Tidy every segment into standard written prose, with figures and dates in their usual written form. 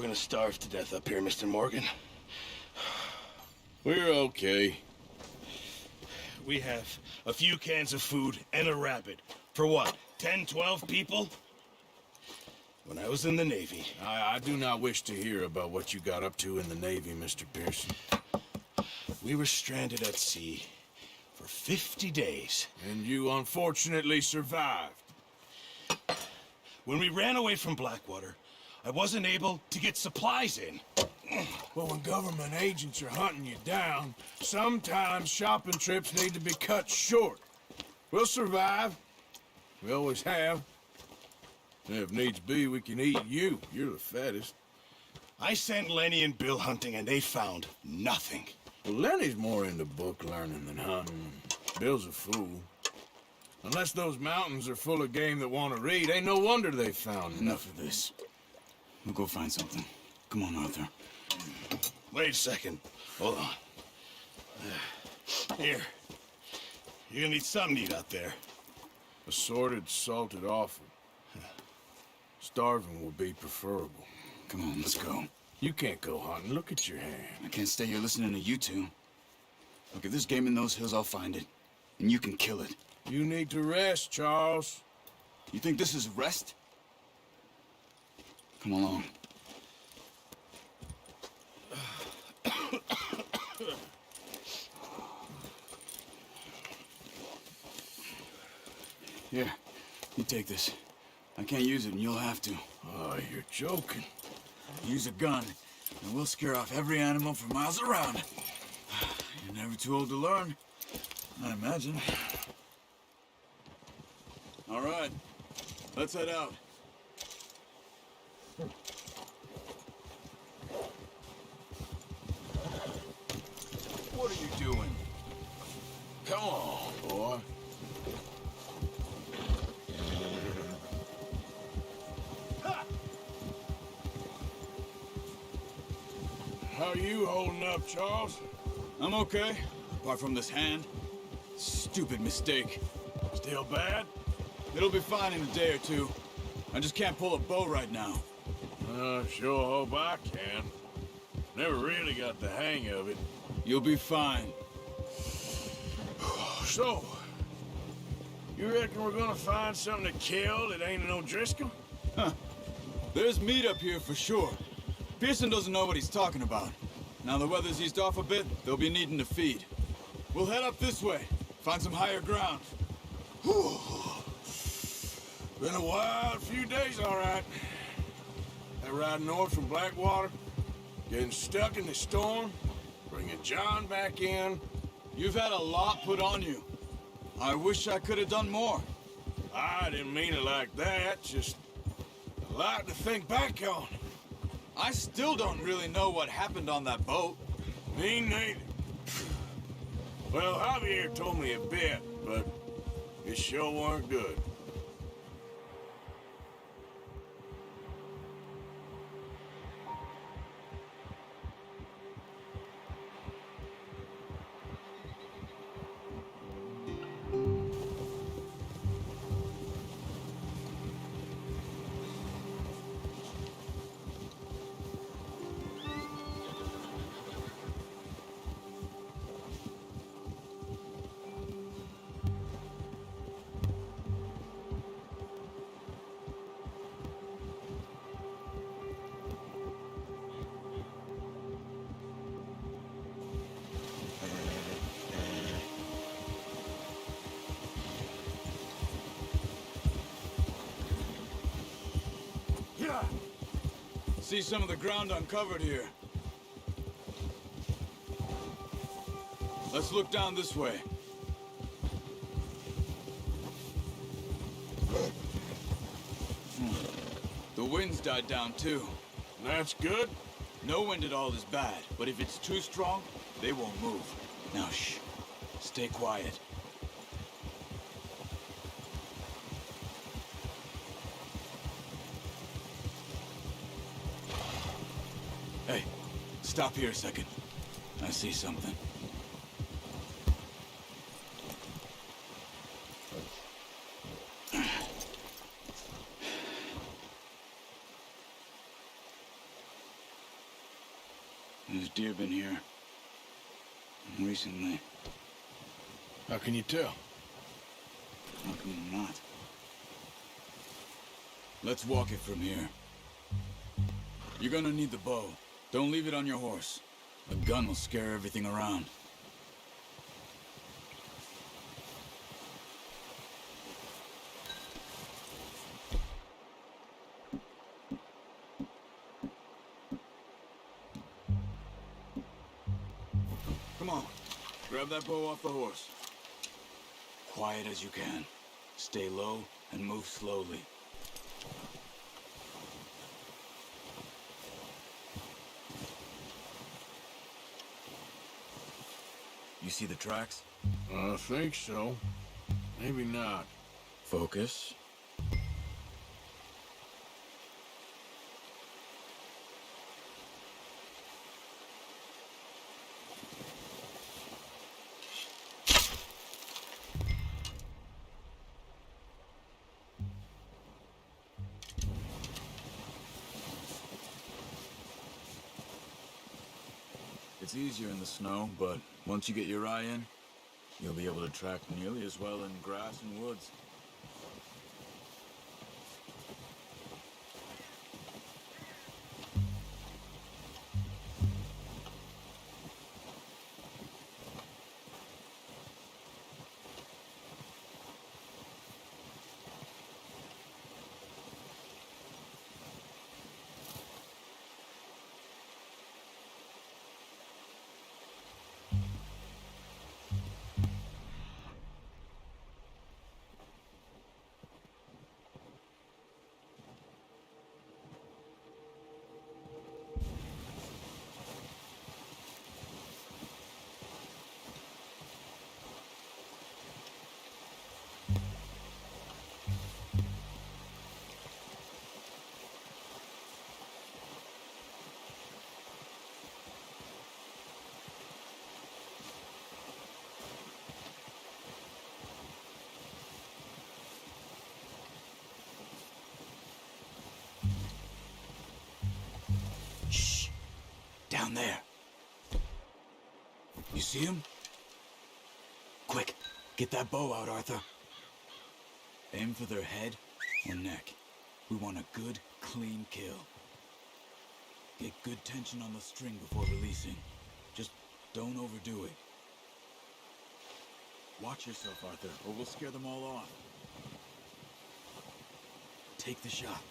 we're gonna starve to death up here, Mr. Morgan. We're okay. We have a few cans of food and a rabbit. For what, 10, 12 people? When I was in the Navy... I do not wish to hear about what you got up to in the Navy, Mr. Pearson. We were stranded at sea for 50 days. And you unfortunately survived. When we ran away from Blackwater, I wasn't able to get supplies in. Well, when government agents are hunting you down, sometimes shopping trips need to be cut short. We'll survive. We always have. And if needs be, we can eat you. You're the fattest. I sent Lenny and Bill hunting, and they found nothing. Well, Lenny's more into book learning than hunting. Bill's a fool. Unless those mountains are full of game that want to read, ain't no wonder they found Enough of this. We'll go find something. Come on, Arthur. Wait a second. Hold on. Here. You're gonna need something to eat out there. Assorted, salted offal. Starving will be preferable. Come on, let's go. You can't go hunting. Look at your hand. I can't stay here listening to you two. Look, if there's game in those hills, I'll find it. And you can kill it. You need to rest, Charles. You think this is rest? Come along. Here, you take this. I can't use it, and you'll have to. Oh, you're joking. Use a gun, and we'll scare off every animal for miles around. You're never too old to learn, I imagine. All right, let's head out. What are you doing? Come on, boy. How you holding up, Charles? I'm okay, apart from this hand. Stupid mistake. Still bad? It'll be fine in a day or two. I just can't pull a bow right now. Sure hope I can. Never really got the hang of it. You'll be fine. So, you reckon we're gonna find something to kill that ain't no Driscoll? Huh. There's meat up here for sure. Pearson doesn't know what he's talking about. Now the weather's eased off a bit, they'll be needing to feed. We'll head up this way, find some higher ground. Whew. Been a wild few days, all right. That ride north from Blackwater, getting stuck in the storm, bringing John back in. You've had a lot put on you. I wish I could have done more. I didn't mean it like that, just a lot to think back on. I still don't really know what happened on that boat. Me neither. Well, Javier told me a bit, but it sure weren't good. See some of the ground uncovered here. Let's look down this way. The wind's died down too. That's good. No wind at all is bad, but if it's too strong, they won't move. Now shh, stay quiet. Hey, stop here a second. I see something. There's deer been here. Recently. How can you tell? How can you not? Let's walk it from here. You're gonna need the bow. Don't leave it on your horse. A gun will scare everything around. Come on. Grab that bow off the horse. Quiet as you can. Stay low and move slowly. You see the tracks? I think so. Maybe not. Focus. It's easier in the snow, but once you get your eye in, you'll be able to track nearly as well in grass and woods. Shh! Down there. You see him? Quick, get that bow out, Arthur. Aim for their head or neck. We want a good, clean kill. Get good tension on the string before releasing. Just don't overdo it. Watch yourself, Arthur, or we'll scare them all off. Take the shot.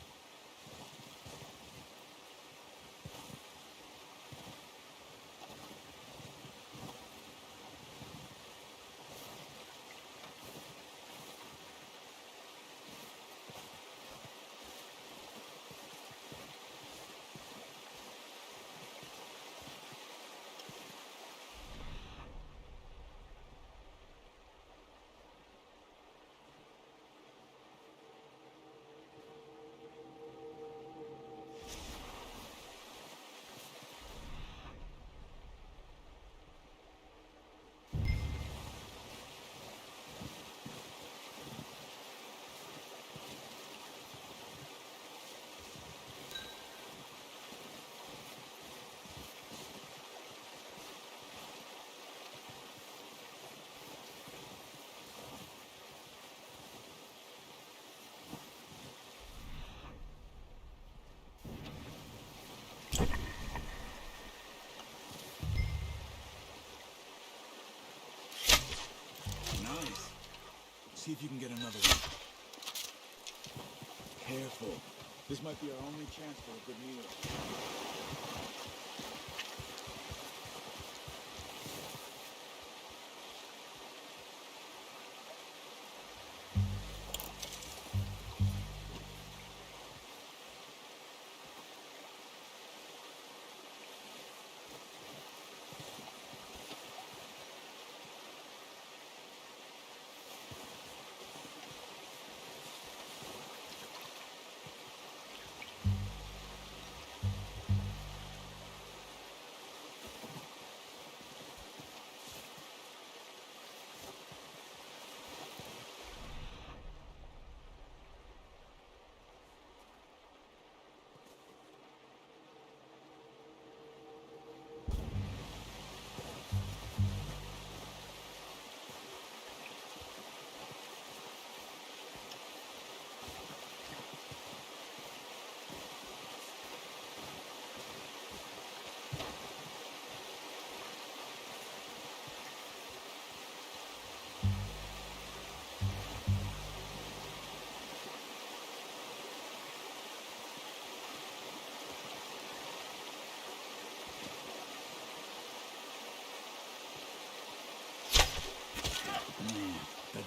Nice. See if you can get another one. Careful. This might be our only chance for a good meal.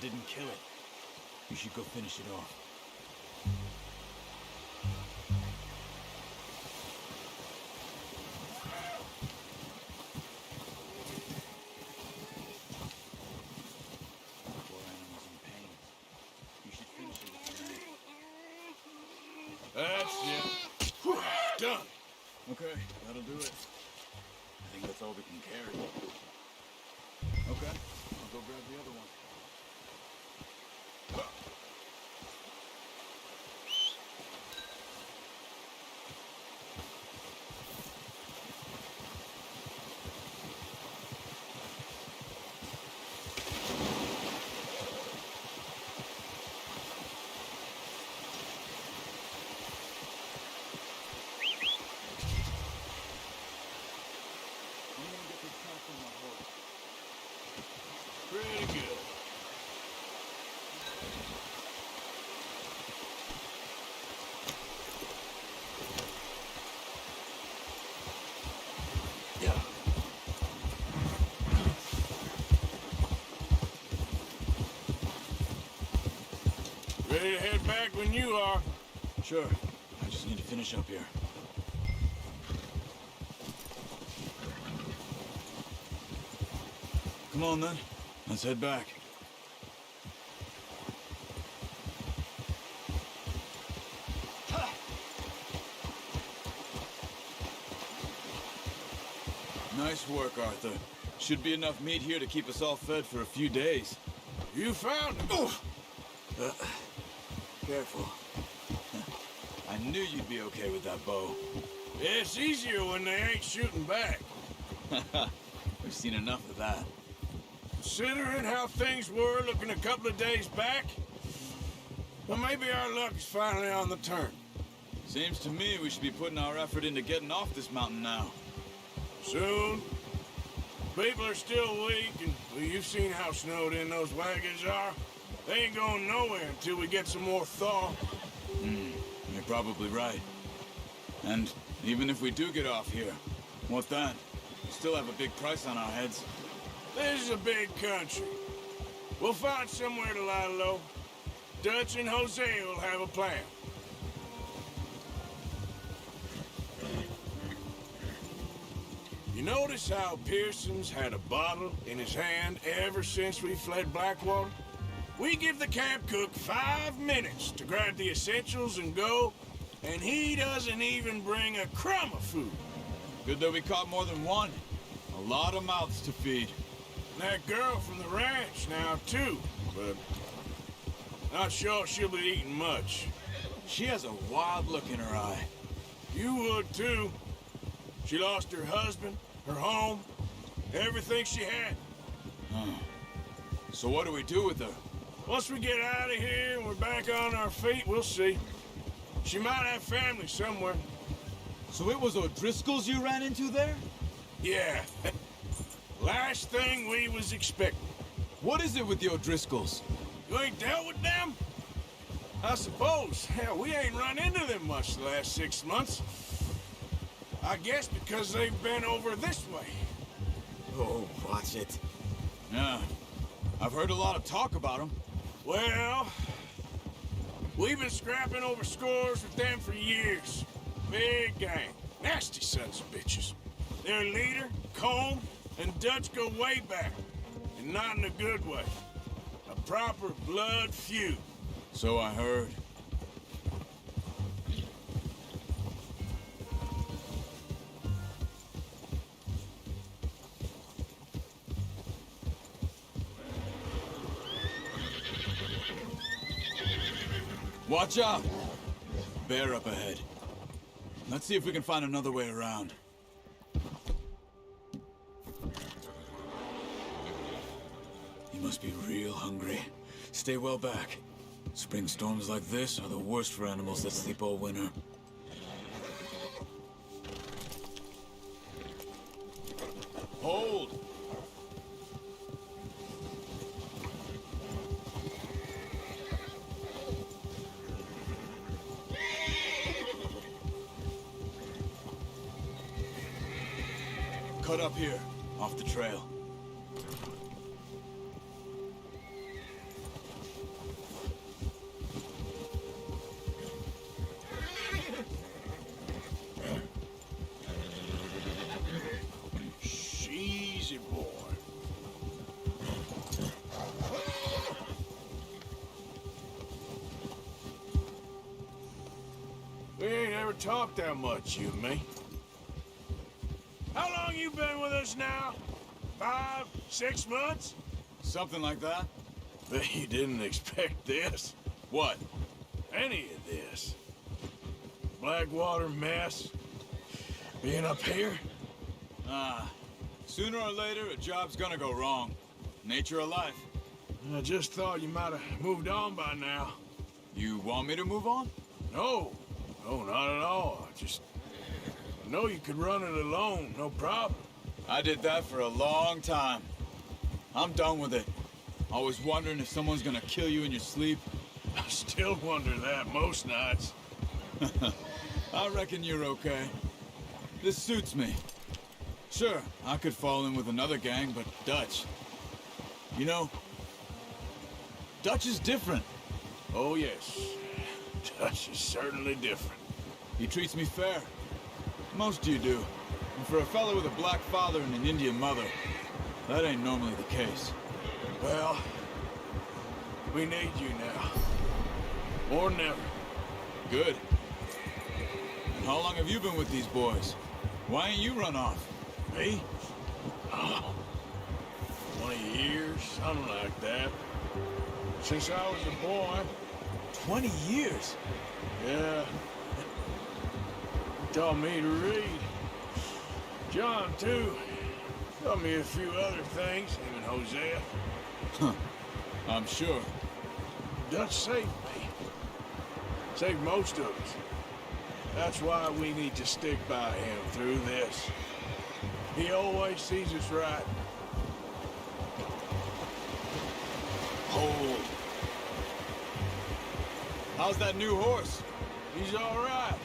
didn't kill it. You should go finish it off. Poor animal's in pain. You should finish it with your knife. That's it. Whew, done. Okay, that'll do it. I think that's all we can carry. Okay, I'll go grab the other one. I'm gonna get this trap on my horse. Pretty good. Yeah. Ready to head back when you are. Sure, I just need to finish up here. Come on then, let's head back. Nice work, Arthur. Should be enough meat here to keep us all fed for a few days. You found him. Careful. I knew you'd be okay with that bow. It's easier when they ain't shooting back. We've seen enough of that. Considering how things were looking a couple of days back, well, maybe our luck is finally on the turn. Seems to me we should be putting our effort into getting off this mountain now. Soon. People are still weak, and well, you've seen how snowed in those wagons are. They ain't going nowhere until we get some more thaw. You're probably right. And even if we do get off here, what then? We still have a big price on our heads. This is a big country. We'll find somewhere to lie low. Dutch and Jose will have a plan. You notice how Pearson's had a bottle in his hand ever since we fled Blackwater? We give the camp cook 5 minutes to grab the essentials and go, and he doesn't even bring a crumb of food. Good that we caught more than one. A lot of mouths to feed. And that girl from the ranch now, too, but not sure she'll be eating much. She has a wild look in her eye. You would, too. She lost her husband, her home, everything she had. So what do we do with her? Once we get out of here and we're back on our feet, we'll see. She might have family somewhere. So it was O'Driscoll's you ran into there? Yeah. Last thing we was expecting. What is it with the O'Driscolls? You ain't dealt with them? I suppose. Hell, we ain't run into them much the last 6 months. I guess because they've been over this way. Oh, watch it. Yeah, I've heard a lot of talk about them. Well, we've been scrapping over scores with them for years. Big gang. Nasty sons of bitches. Their leader, Combe, and Dutch go way back. And not in a good way. A proper blood feud. So I heard. Watch out! Bear up ahead. Let's see if we can find another way around. You must be real hungry. Stay well back. Spring storms like this are the worst for animals that sleep all winter. Hold! Cut up here, off the trail. never talked that much, you and me. How long you been with us now? 5, 6 months? Something like that? Bet you didn't expect this. What? Any of this. Blackwater mess. Being up here? Sooner or later, a job's gonna go wrong. Nature of life. I just thought you might have moved on by now. You want me to move on? No. No, not at all. I know you could run it alone, no problem. I did that for a long time. I'm done with it. Always wondering if someone's gonna kill you in your sleep. I still wonder that most nights. I reckon you're okay. This suits me. Sure, I could fall in with another gang, but Dutch... You know, Dutch is different. Oh, yes. Dutch is certainly different. He treats me fair. Most of you do. And for a fellow with a black father and an Indian mother, that ain't normally the case. Well, we need you now. More than ever. Good. And how long have you been with these boys? Why ain't you run off? Me? Oh, 20 years, something like that. Since I was a boy. 20 years? Yeah. He taught me to read. John, too. Taught me a few other things, him and Hosea. Huh. I'm sure. Dutch saved me. Saved most of us. That's why we need to stick by him through this. He always sees us right. Hold. How's that new horse? He's all right.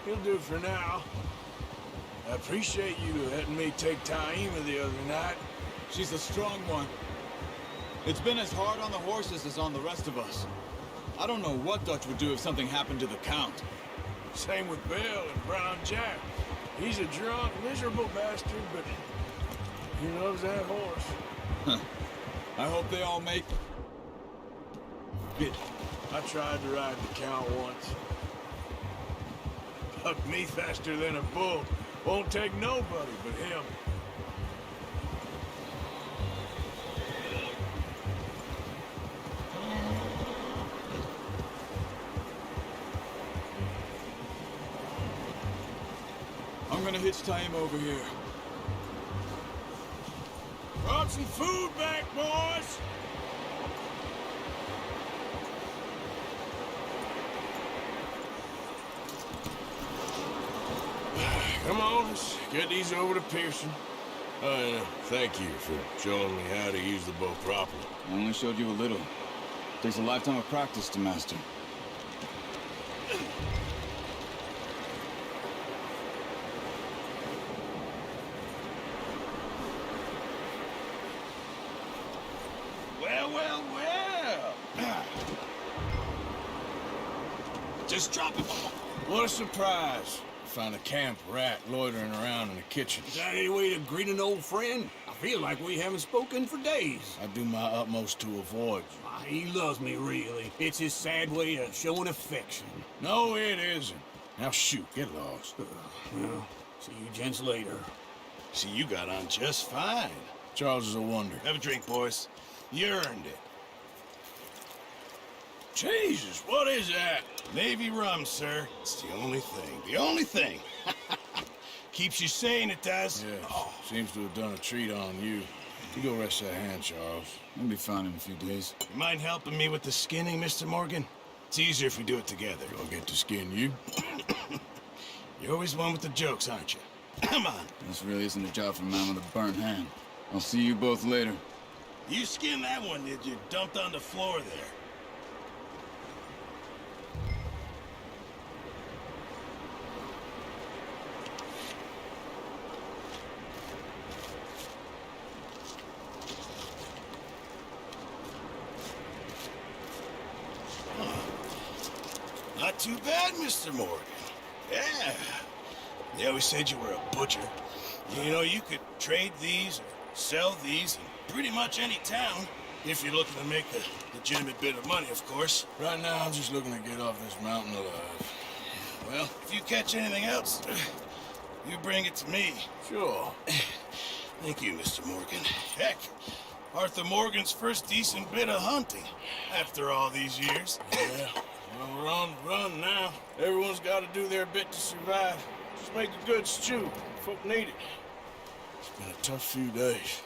He'll do for now. I appreciate you letting me take Taima the other night. She's a strong one. It's been as hard on the horses as on the rest of us. I don't know what Dutch would do if something happened to the Count. Same with Bill and Brown Jack. He's a drunk, miserable bastard, but he loves that horse. Huh. I hope they all make it. I tried to ride the Count once. Bucked me faster than a bull. Won't take nobody but him. I'm gonna hitch Taima over here. Brought some food back, boys! Come on, let's get these over to Pearson. Thank you for showing me how to use the bow properly. I only showed you a little. Takes a lifetime of practice to master. Well. Just drop it. What a surprise. Found a camp rat loitering around in the kitchen. Is that any way to greet an old friend? I feel like we haven't spoken for days. I do my utmost to avoid you. He loves me, really. It's his sad way of showing affection. No, it isn't. Now shoot, get lost. Well, see you gents later. See, you got on just fine. Charles is a wonder. Have a drink, boys. You earned it. Jesus, what is that? Navy rum, sir. It's the only thing. The only thing. Keeps you sane, it does. Yeah, seems to have done a treat on you. You go rest that hand, Charles. I'll be fine in a few days. You mind helping me with the skinning, Mr. Morgan? It's easier if we do it together. I'll get to skin you. You're always one with the jokes, aren't you? Come on. This really isn't a job for a man with a burnt hand. I'll see you both later. You skinned that one, did you? Dumped on the floor there. Not too bad, Mr. Morgan. Yeah. They always said you were a butcher. You know, you could trade these or sell these in pretty much any town, if you're looking to make a legitimate bit of money, of course. Right now, I'm just looking to get off this mountain alive. Well, if you catch anything else, you bring it to me. Sure. Thank you, Mr. Morgan. Heck, Arthur Morgan's first decent bit of hunting after all these years. Yeah, well, we're on the run now. Everyone's got to do their bit to survive. Just make a good stew. Folk need it. It's been a tough few days.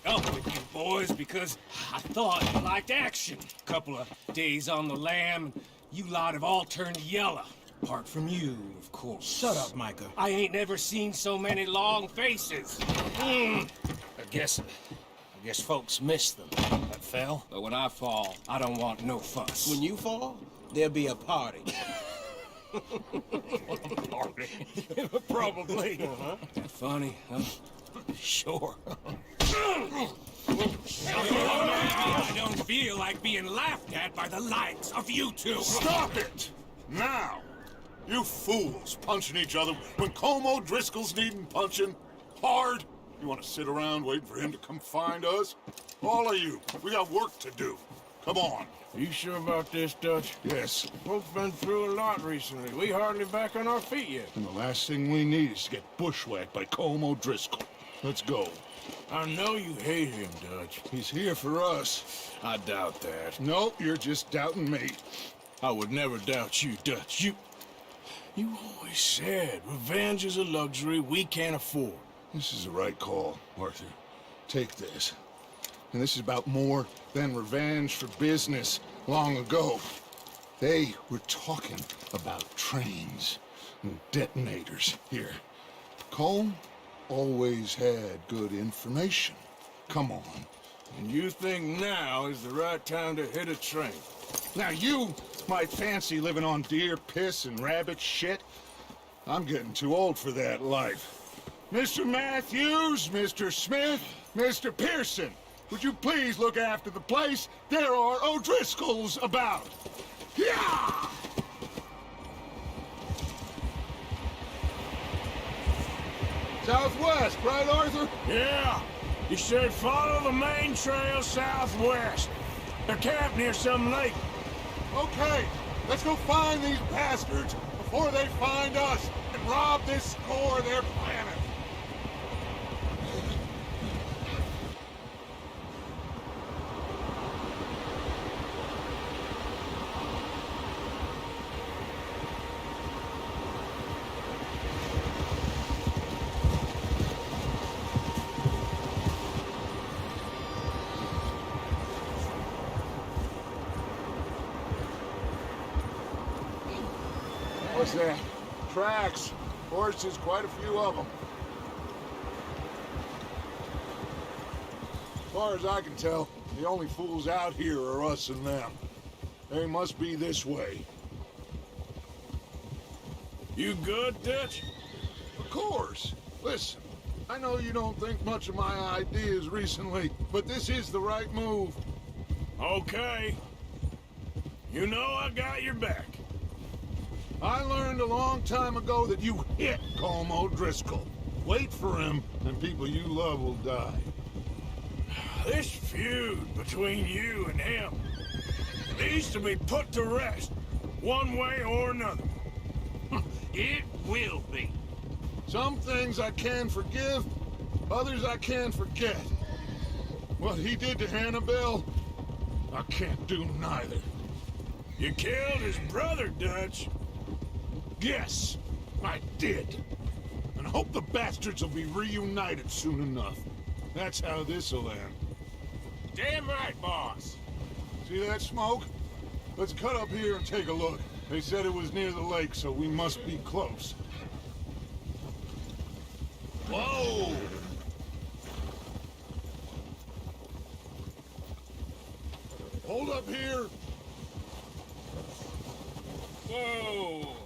Up with you boys because I thought you liked action. Couple of days on the lam, you lot have all turned yellow. Apart from you, of course. Shut up, Micah. I ain't never seen so many long faces. I guess folks miss them. That fell. But when I fall, I don't want no fuss. When you fall, there'll be a party. Party. Probably. That funny, huh? Sure. I don't feel like being laughed at by the likes of you two. Stop it! Now! You fools punching each other when Como Driscoll's needing punching hard. You want to sit around waiting for him to come find us? All of you, we got work to do. Come on. You sure about this, Dutch? Yes. Folks been through a lot recently. We hardly back on our feet yet. And the last thing we need is to get bushwhacked by Como Driscoll. Let's go. I know you hate him, Dutch. He's here for us. I doubt that. No, you're just doubting me. I would never doubt you, Dutch. You always said revenge is a luxury we can't afford. This is the right call, Arthur. Take this. And this is about more than revenge for business long ago. They were talking about trains and detonators here. Colm always had good information. Come on. And you think now is the right time to hit a train? Now you might fancy living on deer piss and rabbit shit. I'm getting too old for that life. Mr. Matthews, Mr. Smith, Mr. Pearson, would you please look after the place? There are O'Driscolls about. Yeah! Southwest, right, Arthur? Yeah. You should follow the main trail southwest. They're camped near some lake. Okay, let's go find these bastards before they find us and rob this core of their planet. What's that? Tracks. Horses, quite a few of them. As far as I can tell, the only fools out here are us and them. They must be this way. You good, Dutch? Of course. Listen, I know you don't think much of my ideas recently, but this is the right move. Okay. You know I got your back. I learned a long time ago that you hit Colm O'Driscoll. Wait for him, and people you love will die. This feud between you and him needs to be put to rest, one way or another. It will be. Some things I can forgive, others I can forget. What he did to Annabelle, I can't do neither. You killed his brother, Dutch. Yes, I did. And I hope the bastards will be reunited soon enough. That's how this'll end. Damn right, boss. See that smoke? Let's cut up here and take a look. They said it was near the lake, so we must be close. Whoa! Hold up here. Whoa!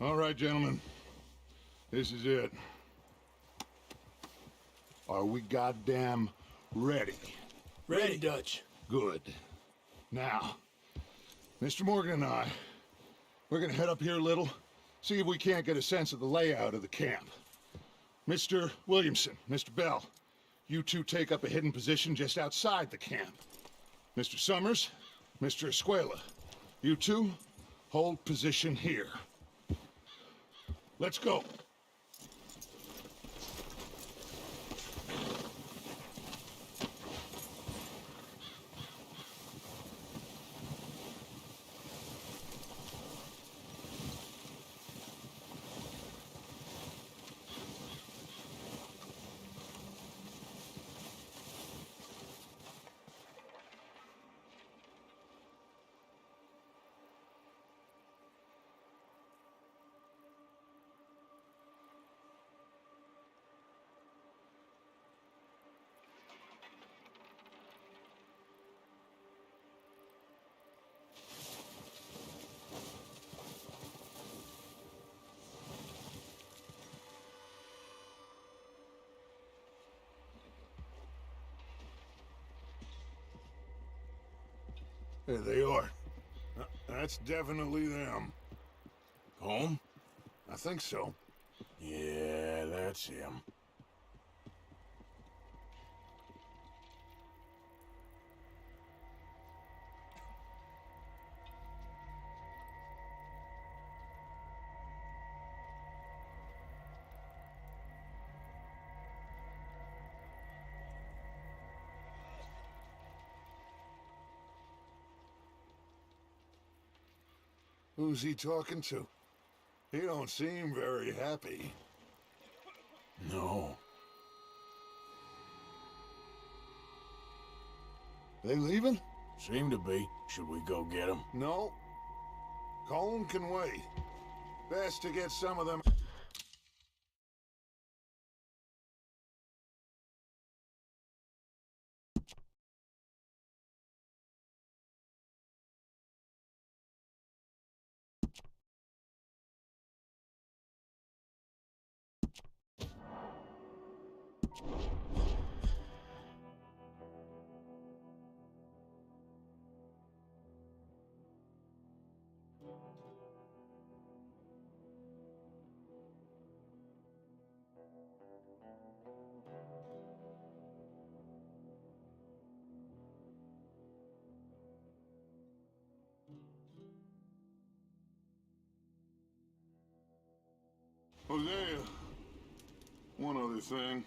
All right, gentlemen. This is it. Are we goddamn ready? Ready, Dutch. Good. Now, Mr. Morgan and I, we're gonna head up here a little, see if we can't get a sense of the layout of the camp. Mr. Williamson, Mr. Bell, you two take up a hidden position just outside the camp. Mr. Summers, Mr. Escuela, you two hold position here. Let's go. There they are. That's definitely them. Home? I think so. Yeah, that's him. Who's he talking to? He don't seem very happy. No. They leaving? Seem to be. Should we go get him? No. Colm can wait. Best to get some of them. Hosea, one other thing.